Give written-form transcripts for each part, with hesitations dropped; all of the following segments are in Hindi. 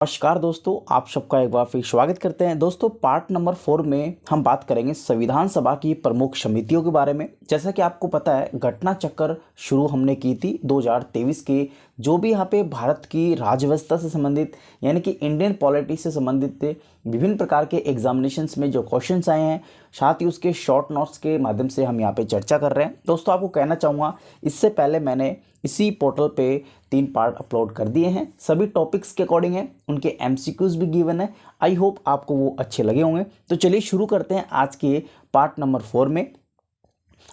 नमस्कार दोस्तों, आप सबका एक बार फिर स्वागत करते हैं। दोस्तों, पार्ट नंबर 4 में हम बात करेंगे संविधान सभा की प्रमुख समितियों के बारे में। जैसा कि आपको पता है, घटना चक्र शुरू हमने की थी 2023 के, जो भी यहाँ पे भारत की राज्यव्यवस्था से संबंधित यानी कि इंडियन पॉलिटी से संबंधित विभिन्न प्रकार के एग्जामिनेशंस में जो क्वेश्चंस आए हैं, साथ ही उसके शॉर्ट नोट्स के माध्यम से हम यहाँ पे चर्चा कर रहे हैं। दोस्तों, आपको कहना चाहूँगा, इससे पहले मैंने इसी पोर्टल पे 3 पार्ट अपलोड कर दिए हैं। सभी टॉपिक्स के अकॉर्डिंग है, उनके एमसीक्यूज भी गिवन है। आई होप आपको वो अच्छे लगे होंगे। तो चलिए शुरू करते हैं आज के पार्ट नंबर 4 में।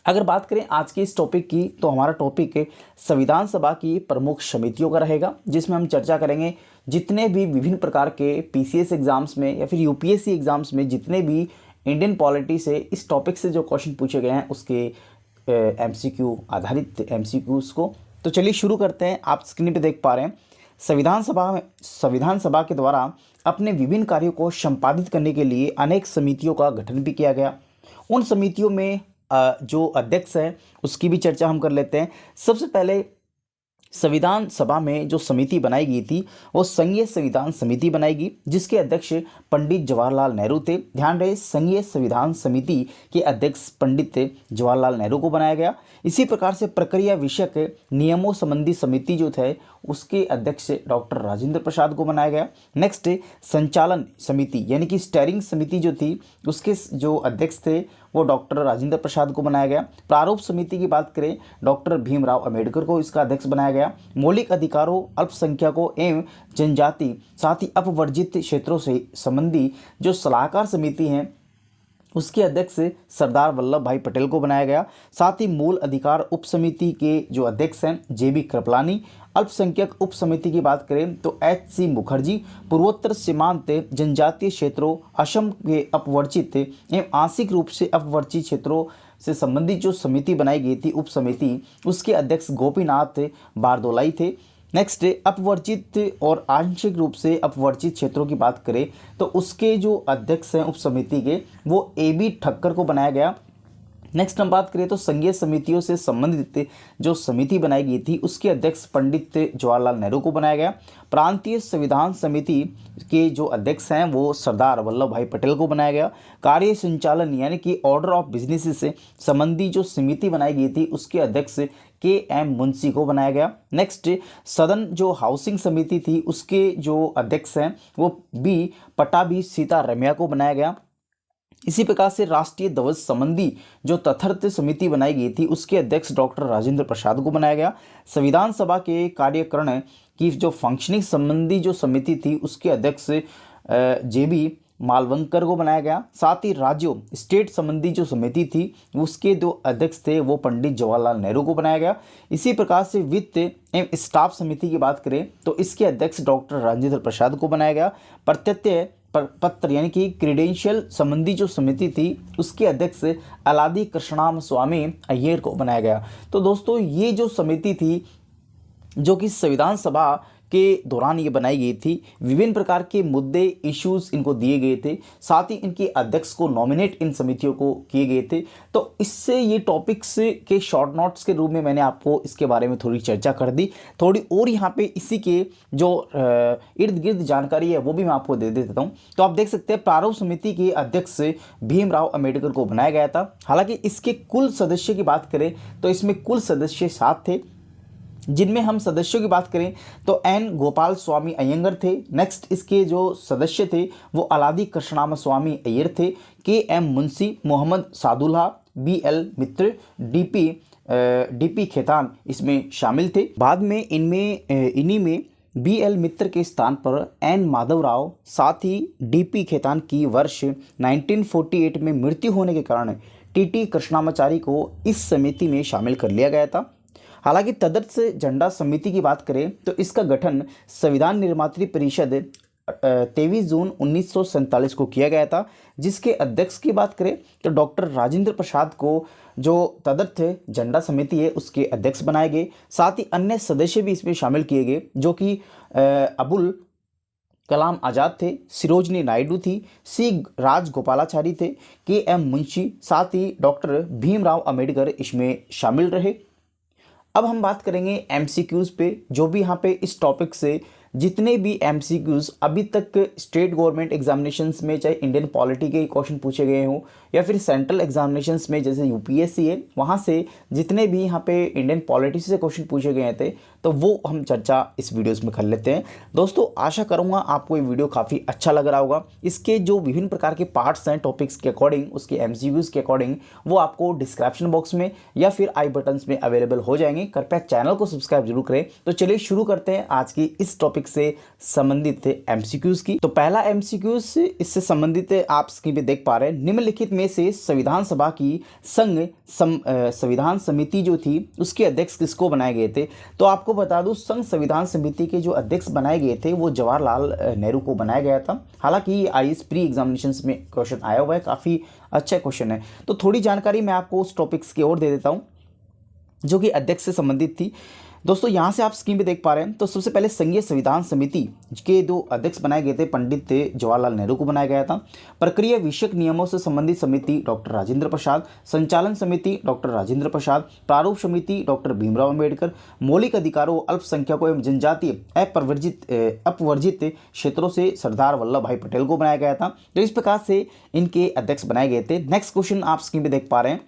अगर बात करें आज के इस टॉपिक की, तो हमारा टॉपिक है संविधान सभा की प्रमुख समितियों का रहेगा, जिसमें हम चर्चा करेंगे जितने भी विभिन्न प्रकार के पीसीएस एग्जाम्स में या फिर यूपीएससी एग्जाम्स में जितने भी इंडियन पॉलिटी से इस टॉपिक से जो क्वेश्चन पूछे गए हैं, उसके एमसीक्यू आधारित एमसीक्यूज को। तो चलिए शुरू करते हैं। आप स्क्रीन पे देख पा रहे हैं, संविधान सभा के द्वारा अपने विभिन्न कार्यों को संपादित करने के लिए अनेक समितियों का गठन भी किया गया। उन समितियों में जो अध्यक्ष है उसकी भी चर्चा हम कर लेते हैं। सबसे पहले संविधान सभा में जो समिति बनाई गई थी वो संघीय संविधान समिति बनाई गई, जिसके अध्यक्ष पंडित जवाहरलाल नेहरू थे। ध्यान रहे, संघीय संविधान समिति के अध्यक्ष पंडित जवाहरलाल नेहरू को बनाया गया। इसी प्रकार से प्रक्रिया विषयक नियमों संबंधी समिति जो थे उसके अध्यक्ष डॉक्टर राजेंद्र प्रसाद को बनाया गया। नेक्स्ट, संचालन समिति यानी कि स्टेयरिंग समिति जो थी उसके जो अध्यक्ष थे वो डॉक्टर राजेंद्र प्रसाद को बनाया गया। प्रारूप समिति की बात करें, डॉक्टर भीमराव अंबेडकर को इसका अध्यक्ष बनाया गया। मौलिक अधिकारों, अल्पसंख्यकों एवं जनजाति साथ ही अपवर्जित क्षेत्रों से संबंधी जो सलाहकार समिति हैं उसके अध्यक्ष सरदार वल्लभ भाई पटेल को बनाया गया। साथ ही मूल अधिकार उप समिति के जो अध्यक्ष हैं जेबी कृपलानी। अल्पसंख्यक उप समिति की बात करें तो एच.सी. मुखर्जी। पूर्वोत्तर सीमांत जनजातीय क्षेत्रों, असम के अपवर्जित एवं आंशिक रूप से अपवर्जित क्षेत्रों से संबंधित जो समिति बनाई गई थी उप समिति, उसके अध्यक्ष गोपीनाथ बारदोलाई थे। नेक्स्ट, अपवर्जित और आंशिक रूप से अपवर्जित क्षेत्रों की बात करें तो उसके जो अध्यक्ष हैं उप समिति के वो ए.बी. ठक्कर को बनाया गया। नेक्स्ट हम बात करें तो संघीय समितियों से संबंधित जो समिति बनाई गई थी उसके अध्यक्ष पंडित जवाहरलाल नेहरू को बनाया गया। प्रांतीय संविधान समिति के जो अध्यक्ष हैं वो सरदार वल्लभ भाई पटेल को बनाया गया। कार्य संचालन यानी कि ऑर्डर ऑफ बिजनेस से संबंधी जो समिति बनाई गई थी उसके अध्यक्ष के.एम. मुंशी को बनाया गया। नेक्स्ट, सदन जो हाउसिंग समिति थी उसके जो अध्यक्ष हैं वो बी. पटाभी सीतारमैया को बनाया गया। इसी प्रकार से राष्ट्रीय ध्वज संबंधी जो तथार्थ समिति बनाई गई थी उसके अध्यक्ष डॉक्टर राजेंद्र प्रसाद को बनाया गया। संविधान सभा के कार्यकरण की जो फंक्शनिंग संबंधी जो समिति थी उसके अध्यक्ष जेबी मालवंकर को बनाया गया। साथ ही राज्यों स्टेट संबंधी जो समिति थी उसके दो अध्यक्ष थे वो पंडित जवाहरलाल नेहरू को बनाया गया। इसी प्रकार से वित्त एवं स्टाफ समिति की बात करें तो इसके अध्यक्ष डॉक्टर राजेंद्र प्रसाद को बनाया गया। प्रत्यय पत्र यानी कि क्रीडेंशियल संबंधी जो समिति थी उसके अध्यक्ष अलादी कृष्णाम स्वामी अय्यर को बनाया गया। तो दोस्तों, ये जो समिति थी जो कि संविधान सभा के दौरान ये बनाई गई थी, विभिन्न प्रकार के मुद्दे इश्यूज इनको दिए गए थे, साथ ही इनके अध्यक्ष को नॉमिनेट इन समितियों को किए गए थे। तो इससे ये टॉपिक्स के शॉर्ट नोट्स के रूप में मैंने आपको इसके बारे में थोड़ी चर्चा कर दी। थोड़ी और यहाँ पे इसी के जो इर्द गिर्द जानकारी है वो भी मैं आपको दे देता हूँ। तो आप देख सकते हैं प्रारूप समिति के अध्यक्ष भीमराव अंबेडकर को बनाया गया था। हालांकि इसके कुल सदस्य की बात करें तो इसमें कुल सदस्य 7 थे, जिनमें हम सदस्यों की बात करें तो एन गोपाल स्वामी अयंगर थे। नेक्स्ट, इसके जो सदस्य थे वो अलादी कृष्णाम स्वामी अय्यर थे। के.एम. मुंशी, मोहम्मद सादुल्ला, बी.एल. मित्र, डी.पी. खेतान इसमें शामिल थे। बाद में इन्हीं में बी.एल. मित्र के स्थान पर एन माधवराव साथ ही डी.पी. खेतान की वर्ष 1948 में मृत्यु होने के कारण टी.टी. कृष्णामाचारी को इस समिति में शामिल कर लिया गया था। हालांकि तदर्थ झंडा समिति की बात करें तो इसका गठन संविधान निर्मात्री परिषद 23 जून 1947 को किया गया था, जिसके अध्यक्ष की बात करें तो डॉक्टर राजेंद्र प्रसाद को जो तदर्थ झंडा समिति है उसके अध्यक्ष बनाए गए। साथ ही अन्य सदस्य भी इसमें शामिल किए गए जो कि अबुल कलाम आज़ाद थे, सिरोजनी नायडू थी, सी राजगोपालाचारी थे, के.एम. मुंशी, साथ ही डॉक्टर भीमराव अंबेडकर इसमें शामिल रहे। अब हम बात करेंगे एमसीक्यूज़ पे, जो भी यहाँ पे इस टॉपिक से जितने भी एमसीक्यूज अभी तक स्टेट गवर्नमेंट एग्जामिनेशंस में, चाहे इंडियन पॉलिटी के क्वेश्चन पूछे गए हों या फिर सेंट्रल एग्जामिनेशंस में जैसे यूपीएससी है, वहाँ से जितने भी यहाँ पे इंडियन पॉलिटी से क्वेश्चन पूछे गए थे तो वो हम चर्चा इस वीडियोस में कर लेते हैं। दोस्तों आशा करूँगा आपको ये वीडियो काफ़ी अच्छा लग रहा होगा। इसके जो विभिन्न प्रकार के पार्ट्स हैं टॉपिक्स के अकॉर्डिंग, उसके एमसीक्यूज के अकॉर्डिंग, वो आपको डिस्क्रिप्शन बॉक्स में या फिर आई बटन्स में अवेलेबल हो जाएंगे। कृपया चैनल को सब्सक्राइब जरूर करें। तो चलिए शुरू करते हैं आज की इस टॉपिक से संबंधित एमसीक्यूज की। तो पहला एमसीक्यूज इससे संबंधित आप स्क्रीन पे देख पा रहे हैं, निम्नलिखित में से संविधान सभा की संघ संविधान समिति जो थी उसके अध्यक्ष किसको बनाए गए थे। तो आपको बता दूं, संघ संविधान समिति के जो अध्यक्ष बनाए गए थे वो जवाहरलाल नेहरू को बनाया गया था। हालांकि आईएएस प्री एग्जामिनेशंस में क्वेश्चन आया हुआ है, काफ़ी अच्छा क्वेश्चन है। तो थोड़ी जानकारी मैं आपको उस टॉपिक्स की ओर दे देता हूँ जो कि अध्यक्ष से संबंधित थी। दोस्तों यहाँ से आप स्क्रीन पे देख पा रहे हैं, तो सबसे पहले संघीय संविधान समिति के दो अध्यक्ष बनाए गए थे, पंडित जवाहरलाल नेहरू को बनाया गया था। प्रक्रिया विषयक नियमों से संबंधित समिति डॉक्टर राजेंद्र प्रसाद, संचालन समिति डॉक्टर राजेंद्र प्रसाद, प्रारूप समिति डॉक्टर भीमराव अम्बेडकर, मौलिक अधिकारों, अल्पसंख्यकों एवं जनजातीय अपवर्जित क्षेत्रों से सरदार वल्लभ भाई पटेल को बनाया गया था। तो इस प्रकार से इनके अध्यक्ष बनाए गए थे। नेक्स्ट क्वेश्चन आप स्क्रीन पे देख पा रहे हैं।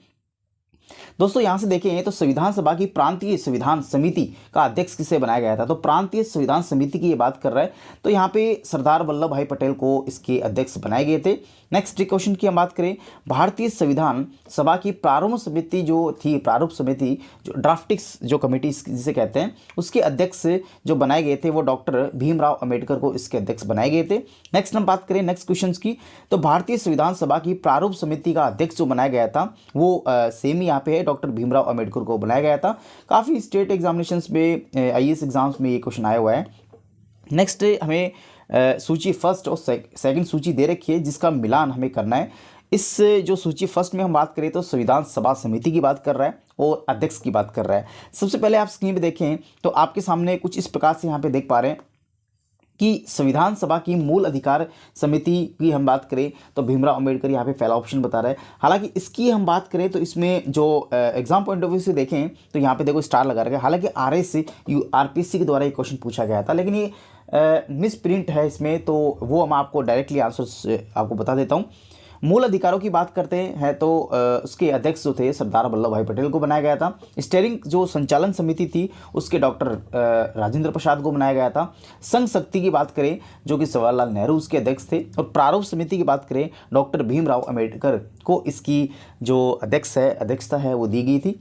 दोस्तों यहां से देखें तो संविधान सभा की प्रांतीय संविधान समिति का अध्यक्ष किसे बनाया गया था। तो प्रांतीय संविधान समिति की ये बात कर रहा है, तो यहाँ पे सरदार वल्लभ भाई पटेल को इसके अध्यक्ष बनाए गए थे। नेक्स्ट क्वेश्चन की हम बात करें, भारतीय संविधान सभा की प्रारूप समिति जो थी, प्रारूप समिति जो ड्राफ्टिंग्स जो कमेटी जिसे कहते हैं, उसके अध्यक्ष जो बनाए गए थे वो डॉक्टर भीमराव अम्बेडकर को इसके अध्यक्ष बनाए गए थे। नेक्स्ट हम बात करें नेक्स्ट क्वेश्चन की, तो भारतीय संविधान सभा की प्रारूप समिति का अध्यक्ष जो बनाया गया था वो सेम यहाँ पे है, डॉक्टर भीमराव अम्बेडकर को बनाया गया था। काफ़ी स्टेट एग्जामिनेशंस में, आईएएस एग्जाम्स में ये क्वेश्चन आया हुआ है। नेक्स्ट हमें सूची फर्स्ट और सेकंड सूची दे रखी है जिसका मिलान हमें करना है। इस जो सूची फर्स्ट में हम बात करें तो संविधान सभा समिति की बात कर रहा है और अध्यक्ष की बात कर रहा है। सबसे पहले आप स्क्रीन पे देखें तो आपके सामने कुछ इस प्रकार से यहाँ पे देख पा रहे हैं कि संविधान सभा की मूल अधिकार समिति की हम बात करें तो भीमराव अम्बेडकर यहाँ पे पहला ऑप्शन बता रहा है। हालांकि इसकी हम बात करें तो इसमें जो एग्जाम पॉइंट ऑफ व्यू से देखें तो यहाँ पे देखो स्टार लगा रखा है। हालांकि आरपीसी के द्वारा ये क्वेश्चन पूछा गया था, लेकिन ये मिस प्रिंट है इसमें, तो वो मैं आपको डायरेक्टली आंसर आपको बता देता हूँ। मूल अधिकारों की बात करते हैं तो उसके अध्यक्ष जो थे सरदार वल्लभ भाई पटेल को बनाया गया था। स्टीयरिंग जो संचालन समिति थी उसके डॉक्टर राजेंद्र प्रसाद को बनाया गया था। संघ शक्ति की बात करें जो कि जवाहरलाल नेहरू उसके अध्यक्ष थे, और प्रारूप समिति की बात करें डॉक्टर भीमराव अम्बेडकर को इसकी जो अध्यक्षता है वो दी गई थी।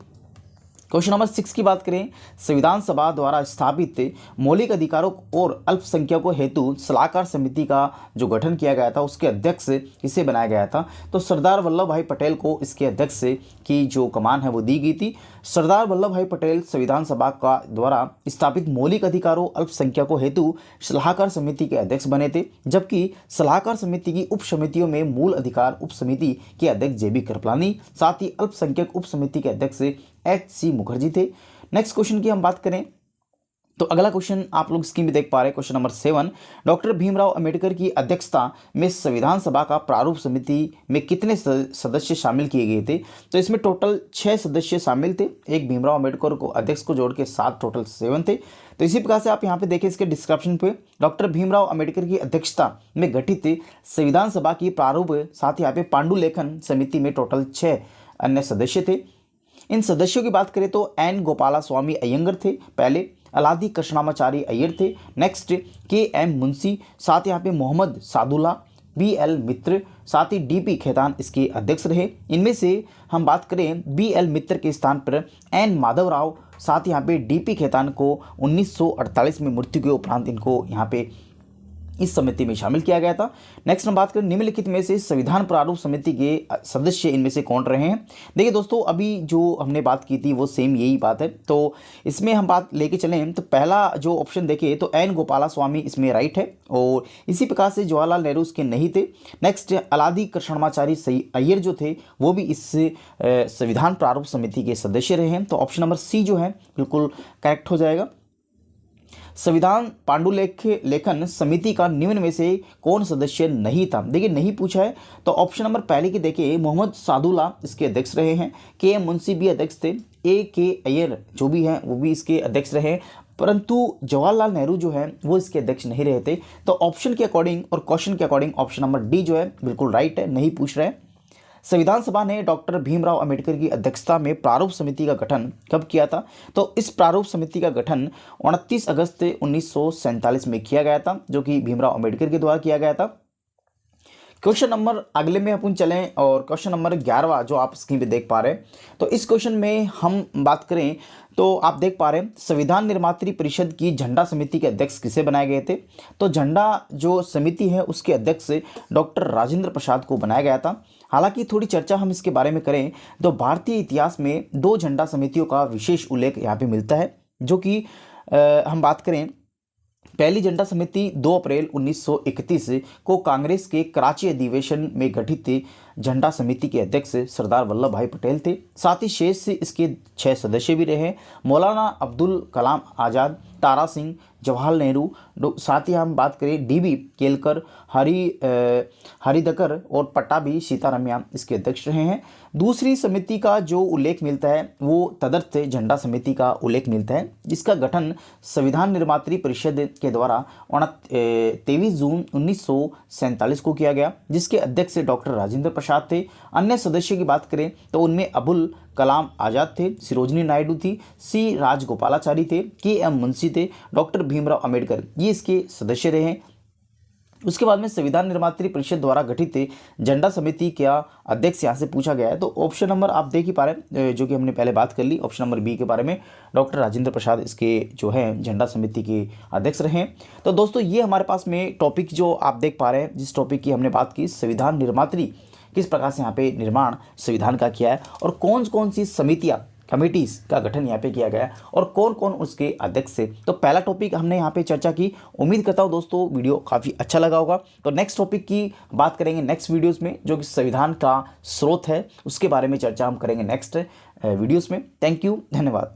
क्वेश्चन नंबर 6 की बात करें, संविधान सभा द्वारा स्थापित मौलिक अधिकारों और अल्पसंख्यकों हेतु सलाहकार समिति का जो गठन किया गया था उसके अध्यक्ष किसे बनाया गया था। तो सरदार वल्लभ भाई पटेल को इसके अध्यक्ष की जो कमान है वो दी गई थी। सरदार वल्लभ भाई पटेल संविधान सभा का द्वारा स्थापित मौलिक अधिकारों अल्पसंख्यकों हेतु सलाहकार समिति के अध्यक्ष बने थे, जबकि सलाहकार समिति की उप समितियों में मूल अधिकार उप समिति के अध्यक्ष जेबी कृपलानी, साथ ही अल्पसंख्यक उप समिति के अध्यक्ष एच.सी. मुखर्जी थे। नेक्स्ट क्वेश्चन की हम बात करें तो अगला क्वेश्चन आप लोग स्क्रीन में देख पा रहे हैं, question number 7, doctor Bhimrao Ambedkar की अध्यक्षता में संविधान सभा का प्रारूप समिति में कितने सदस्य शामिल किए गए थे। तो इसमें टोटल 6 सदस्य शामिल थे, एक भीमराव अम्बेडकर को अध्यक्ष को जोड़ के 7, टोटल 7 थे। तो इसी प्रकार से आप यहाँ पे देखें इसके डिस्क्रिप्शन पे डॉक्टर भीमराव अम्बेडकर की अध्यक्षता में गठित संविधान सभा की प्रारूप, साथ ही यहाँ पे पांडुलेखन समिति में टोटल 6 अन्य सदस्य थे। इन सदस्यों की बात करें तो एन गोपाला स्वामी अयंगर थे पहले, अलादी कृष्णामाचारी अय्यर थे, नेक्स्ट के.एम. मुंशी, साथ यहाँ पे मोहम्मद सादुल्ला, बी.एल. मित्र, साथ ही डी.पी. खेतान इसके अध्यक्ष रहे। इनमें से हम बात करें बी.एल. मित्र के स्थान पर एन. माधवराव, साथ यहाँ पे डी.पी. खेतान को 1948 में मृत्यु के उपरांत इनको यहाँ पे इस समिति में शामिल किया गया था। नेक्स्ट हम बात करें निम्नलिखित में से संविधान प्रारूप समिति के सदस्य इनमें से कौन रहे हैं। देखिए दोस्तों, अभी जो हमने बात की थी वो सेम यही बात है, तो इसमें हम बात लेके चलें तो पहला जो ऑप्शन देखें तो एन गोपाला स्वामी इसमें राइट है, और इसी प्रकार से जवाहरलाल नेहरू इसके नहीं थे। नेक्स्ट अलादी कृष्णामाचारी अय्यर जो थे वो भी इस संविधान प्रारूप समिति के सदस्य रहे हैं। तो ऑप्शन नंबर सी जो है बिल्कुल करेक्ट हो जाएगा। संविधान पांडुलेखन समिति का निम्न में से कौन सदस्य नहीं था। देखिए नहीं पूछा है, तो ऑप्शन नंबर पहले की देखिए मोहम्मद सादुल्ला इसके अध्यक्ष रहे हैं, के.एम. मुंशी भी अध्यक्ष थे, ए.के. अय्यर जो भी हैं वो भी इसके अध्यक्ष रहे, परंतु जवाहरलाल नेहरू जो है वो इसके अध्यक्ष नहीं रहे थे। तो ऑप्शन के अकॉर्डिंग और क्वेश्चन के अकॉर्डिंग ऑप्शन नंबर डी जो है बिल्कुल राइट है, नहीं पूछ रहे हैं। संविधान सभा ने डॉक्टर भीमराव अंबेडकर की अध्यक्षता में प्रारूप समिति का गठन कब किया था? तो इस प्रारूप समिति का गठन 29 अगस्त 1947 में किया गया था, जो कि भीमराव अंबेडकर के द्वारा किया गया था। क्वेश्चन नंबर अगले में अपन चलें और क्वेश्चन नंबर 11 जो आप स्क्रीन पे देख पा रहे हैं। तो इस क्वेश्चन में हम बात करें तो आप देख पा रहे हैं संविधान निर्मात्री परिषद की झंडा समिति के अध्यक्ष किसे बनाए गए थे? तो झंडा जो समिति है उसके अध्यक्ष डॉक्टर राजेंद्र प्रसाद को बनाया गया था। हालांकि थोड़ी चर्चा हम इसके बारे में करें तो भारतीय इतिहास में 2 झंडा समितियों का विशेष उल्लेख यहाँ पे मिलता है, जो कि हम बात करें पहली झंडा समिति 2 अप्रैल 1931 को कांग्रेस के कराची अधिवेशन में गठित झंडा समिति के अध्यक्ष सरदार वल्लभ भाई पटेल थे। साथ ही शेष से इसके 6 सदस्य भी रहे, मौलाना अब्दुल कलाम आज़ाद, तारा सिंह, जवाहरलाल नेहरू, साथ ही हम बात करें डीबी केलकर, हरिदकर और पट्टाभी सीतारामैया इसके अध्यक्ष रहे हैं। दूसरी समिति का जो उल्लेख मिलता है वो तदर्थ झंडा समिति का उल्लेख मिलता है, जिसका गठन संविधान निर्मात्री परिषद के द्वारा 23 जून 1947 को किया गया, जिसके अध्यक्ष डॉक्टर राजेंद्र प्रसाद थे। अन्य सदस्यों की बात करें तो उनमें अबुल कलाम आज़ाद थे, सरोजनी नायडू थी, सी राजगोपालाचारी थे, के एम मुंशी थे, डॉक्टर भीमराव अंबेडकर ये इसके सदस्य रहे। उसके बाद में संविधान निर्मात्री परिषद द्वारा गठित झंडा समिति का अध्यक्ष यहाँ से पूछा गया है। तो ऑप्शन नंबर आप देख ही पा रहे हैं, जो कि हमने पहले बात कर ली, ऑप्शन नंबर बी के बारे में डॉक्टर राजेंद्र प्रसाद इसके जो है झंडा समिति के अध्यक्ष रहे। तो दोस्तों ये हमारे पास में टॉपिक जो आप देख पा रहे हैं, जिस टॉपिक की हमने बात की, संविधान निर्मात्री किस प्रकार से यहाँ पे निर्माण संविधान का किया है और कौन कौन सी समितियाँ कमिटीज़ का गठन यहाँ पे किया गया और कौन कौन उसके अध्यक्ष थे। तो पहला टॉपिक हमने यहाँ पे चर्चा की। उम्मीद करता हूँ दोस्तों वीडियो काफ़ी अच्छा लगा होगा। तो नेक्स्ट टॉपिक की बात करेंगे नेक्स्ट वीडियोस में, जो कि संविधान का स्रोत है उसके बारे में चर्चा हम करेंगे नेक्स्ट वीडियोस में। थैंक यू, धन्यवाद।